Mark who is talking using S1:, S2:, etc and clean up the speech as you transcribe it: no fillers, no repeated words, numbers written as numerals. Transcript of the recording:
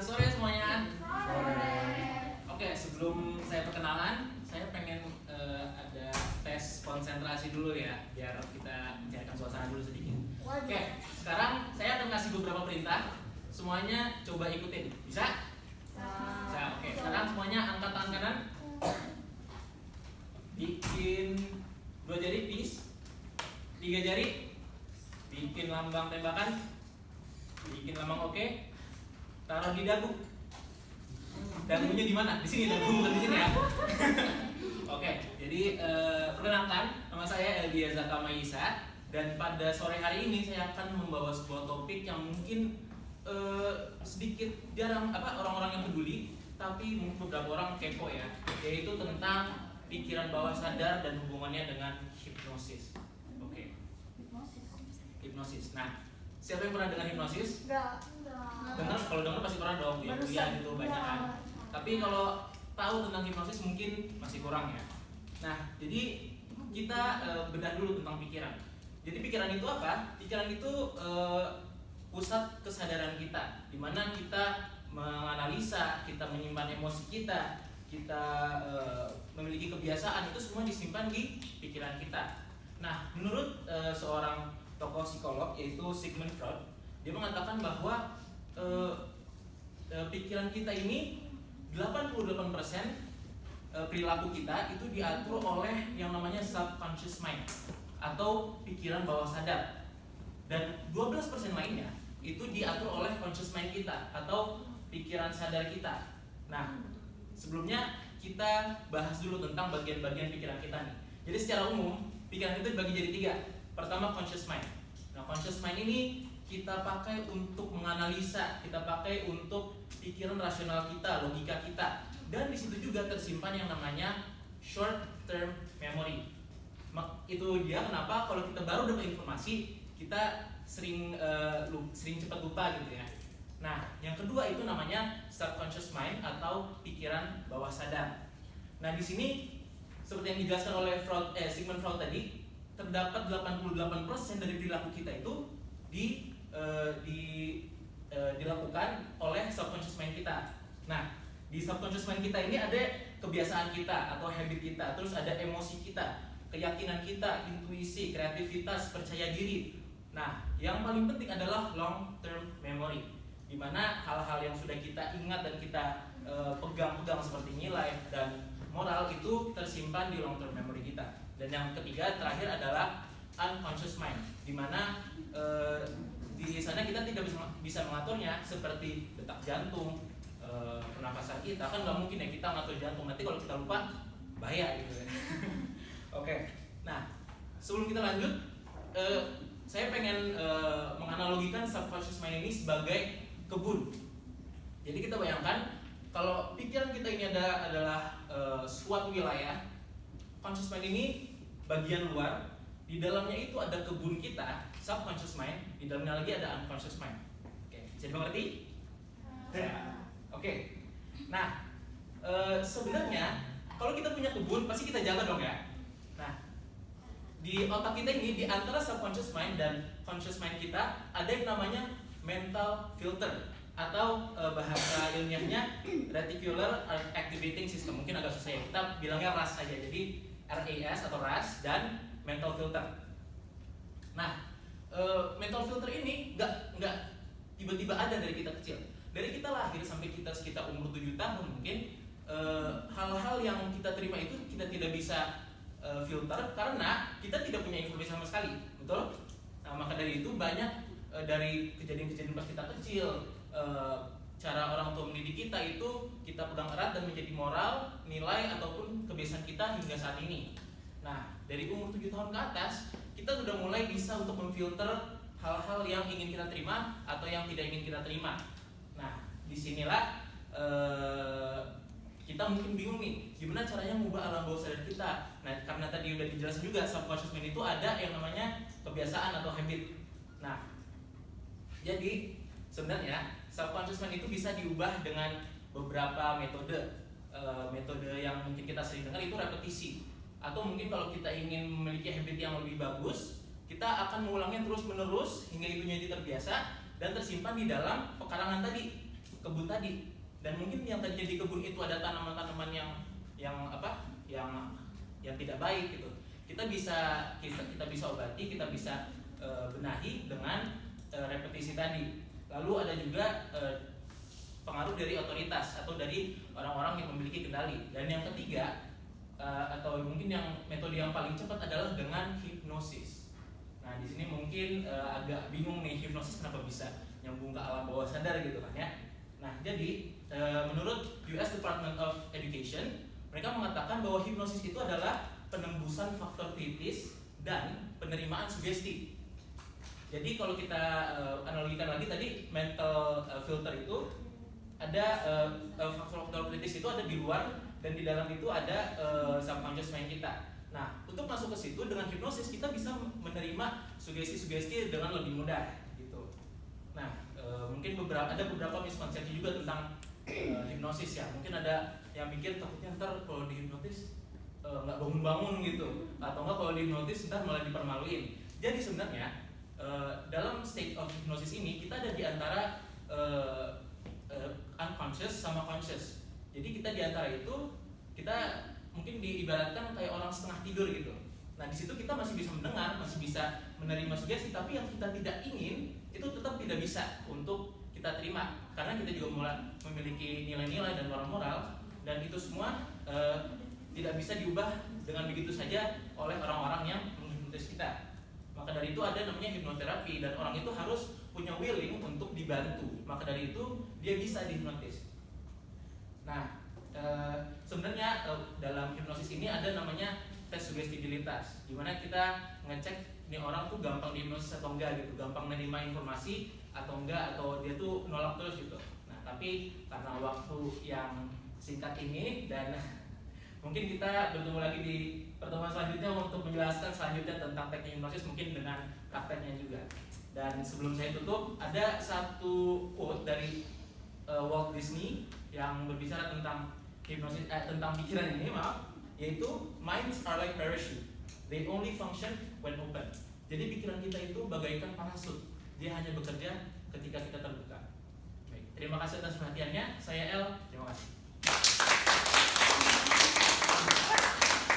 S1: sore semuanya.
S2: Sore.
S1: Oke, sebelum saya perkenalan, saya pengen ada tes konsentrasi dulu ya, biar kita mencairkan suasana dulu sedikit. Oke, sekarang saya akan kasih beberapa perintah. Semuanya coba ikutin. Bisa? Bisa. Oke, sekarang semuanya angkat tangan kanan. Bikin 2 jari peace, 3 jari. Bikin lambang tembakan. Bikin lambang oke. Taruh di dagu. Dagunya di mana? Di sini dagu, bukan di sini ya. Oke, jadi perkenalkan, nama saya Eldia Zaka Maisa, dan pada sore hari ini saya akan membawa sebuah topik yang mungkin sedikit jarang orang-orang yang peduli, tapi mungkin beberapa orang kepo ya, yaitu tentang pikiran bawah sadar dan hubungannya dengan hipnosis. Oke. Hipnosis. Nah, siapa yang pernah dengar hipnosis? Dengar, kalau dengar pasti pernah dong, ya gitu banyak kan. Tapi kalau tahu tentang hipnosis mungkin masih kurang ya. Nah, jadi kita bedah dulu tentang pikiran. Jadi pikiran itu apa? Pikiran itu pusat kesadaran kita, di mana kita menganalisa, kita menyimpan emosi kita, kita memiliki kebiasaan, itu semua disimpan di pikiran kita. Nah, menurut seorang tokoh psikolog yaitu Sigmund Freud, dia mengatakan bahwa pikiran kita ini 88% perilaku kita itu diatur oleh yang namanya subconscious mind atau pikiran bawah sadar, dan 12% lainnya itu diatur oleh conscious mind kita atau pikiran sadar kita. Nah, sebelumnya kita bahas dulu tentang bagian-bagian pikiran kita nih. Jadi secara umum pikiran itu dibagi jadi 3. Pertama, conscious mind. Nah, conscious mind ini kita pakai untuk menganalisa, kita pakai untuk pikiran rasional kita, logika kita, dan di situ juga tersimpan yang namanya short term memory. Itu dia kenapa kalau kita baru dapat informasi kita sering cepat lupa gitu ya. Nah, yang kedua itu namanya subconscious mind atau pikiran bawah sadar. Nah, di sini seperti yang dijelaskan oleh Sigmund Freud tadi, terdapat 88% dari perilaku kita itu dilakukan oleh subconscious mind kita. Nah, di subconscious mind kita ini ada kebiasaan kita atau habit kita, terus ada emosi kita, keyakinan kita, intuisi, kreativitas, percaya diri. Nah, yang paling penting adalah long term memory, di mana hal-hal yang sudah kita ingat dan kita pegang-pegang seperti nilai dan moral itu tersimpan di long term memory kita. Dan yang ketiga terakhir adalah unconscious mind, di mana di sana kita tidak bisa mengaturnya, seperti detak jantung, pernapasan kita. Kan nggak mungkin ya kita ngatur jantung, nanti kalau kita lupa bahaya gitu ya. Oke. Nah, sebelum kita lanjut, saya pengen menganalogikan subconscious mind ini sebagai kebun. Jadi kita bayangkan kalau pikiran kita ini adalah suatu wilayah, conscious mind ini bagian luar, di dalamnya itu ada kebun kita, subconscious mind, di dalamnya lagi ada unconscious mind. Oke, bisa dimengerti? Oke. Nah, sebenarnya kalau kita punya kebun pasti kita jaga dong ya. Nah, di otak kita ini, di antara subconscious mind dan conscious mind kita ada yang namanya mental filter, atau bahasa ilmiahnya reticular activating system. Mungkin agak susah ya, kita bilangnya RAS saja. Jadi RAS atau RAS dan mental filter. Nah, mental filter ini nggak tiba-tiba ada dari kita kecil. Dari kita lahir sampai kita sekitar umur 7 tahun mungkin, hal-hal yang kita terima itu kita tidak bisa filter karena kita tidak punya informasi sama sekali, betul? Nah, maka dari itu banyak dari kejadian-kejadian pas kita kecil, cara orang tua mendidik kita itu kita pegang erat dan menjadi moral, nilai ataupun kebiasaan kita hingga saat ini. Nah, dari umur 7 tahun ke atas kita sudah mulai bisa untuk memfilter hal-hal yang ingin kita terima atau yang tidak ingin kita terima. Nah, disinilah kita mungkin bingung nih, gimana caranya mengubah alam bawah sadar kita. Nah, karena tadi udah dijelasin juga, subconscious mind itu ada yang namanya kebiasaan atau habit. Nah, jadi sebenarnya subconscious mind itu bisa diubah dengan beberapa metode. Metode yang mungkin kita sering dengar itu repetisi. Atau mungkin kalau kita ingin memiliki habit yang lebih bagus, kita akan mengulangnya terus-menerus hingga itu jadi terbiasa dan tersimpan di dalam pekarangan tadi. kebun tadi, dan mungkin yang tadinya di kebun itu ada tanaman-tanaman yang tidak baik gitu. Kita bisa obati, kita bisa benahi dengan repetisi tadi. Lalu ada juga pengaruh dari otoritas atau dari orang-orang yang memiliki kendali. Dan yang ketiga atau mungkin yang metode yang paling cepat adalah dengan hipnosis. Nah, di sini mungkin agak bingung nih, hipnosis kenapa bisa nyambung ke alam bawah sadar gitu kan ya. Nah, jadi menurut US Department of Education, mereka mengatakan bahwa hipnosis itu adalah penembusan faktor kritis dan penerimaan sugesti. Jadi kalau kita analogikan lagi tadi, mental filter itu ada faktor kritis itu ada di luar, dan di dalam itu ada subconscious mind kita. Nah, untuk masuk ke situ dengan hipnosis kita bisa menerima sugesti-sugesti dengan lebih mudah gitu. Nah, mungkin ada beberapa miskonsepsi juga tentang hipnosis ya. Mungkin ada yang pikir takutnya ntar kalau dihipnotis nggak bangun-bangun gitu, atau nggak kalau dihipnotis ntar malah dipermaluin. Jadi sebenarnya dalam state of hypnosis ini kita ada di antara unconscious sama conscious. Jadi kita di antara itu, kita mungkin diibaratkan kayak orang setengah tidur gitu. Nah, di situ kita masih bisa mendengar, masih bisa menerima sugesti, tapi yang kita tidak ingin itu tetap tidak bisa untuk kita terima, karena kita juga mulai memiliki nilai-nilai dan moral-moral, dan itu semua tidak bisa diubah dengan begitu saja oleh orang-orang yang menghipnotis kita. Maka dari itu ada namanya hipnoterapi, dan orang itu harus punya willing untuk dibantu. Maka dari itu dia bisa dihipnotis. Nah, sebenarnya dalam hipnosis ini ada namanya tes sugestibilitas, dimana kita ngecek ini orang tuh gampang dihipnosis atau enggak gitu, gampang menerima informasi atau enggak, atau dia tuh nolak terus gitu. Nah, tapi karena waktu yang singkat ini dan mungkin kita bertemu lagi di pertemuan selanjutnya untuk menjelaskan selanjutnya tentang teknik hipnosis, mungkin dengan prakteknya juga. Dan sebelum saya tutup, ada satu quote dari Walt Disney yang berbicara tentang hipnosis, tentang pikiran ini, yaitu minds are like parachute, they only function when open. Jadi pikiran kita itu bagaikan parasut, dia hanya bekerja ketika kita terbuka. Baik, terima kasih atas perhatiannya. Saya El, terima kasih.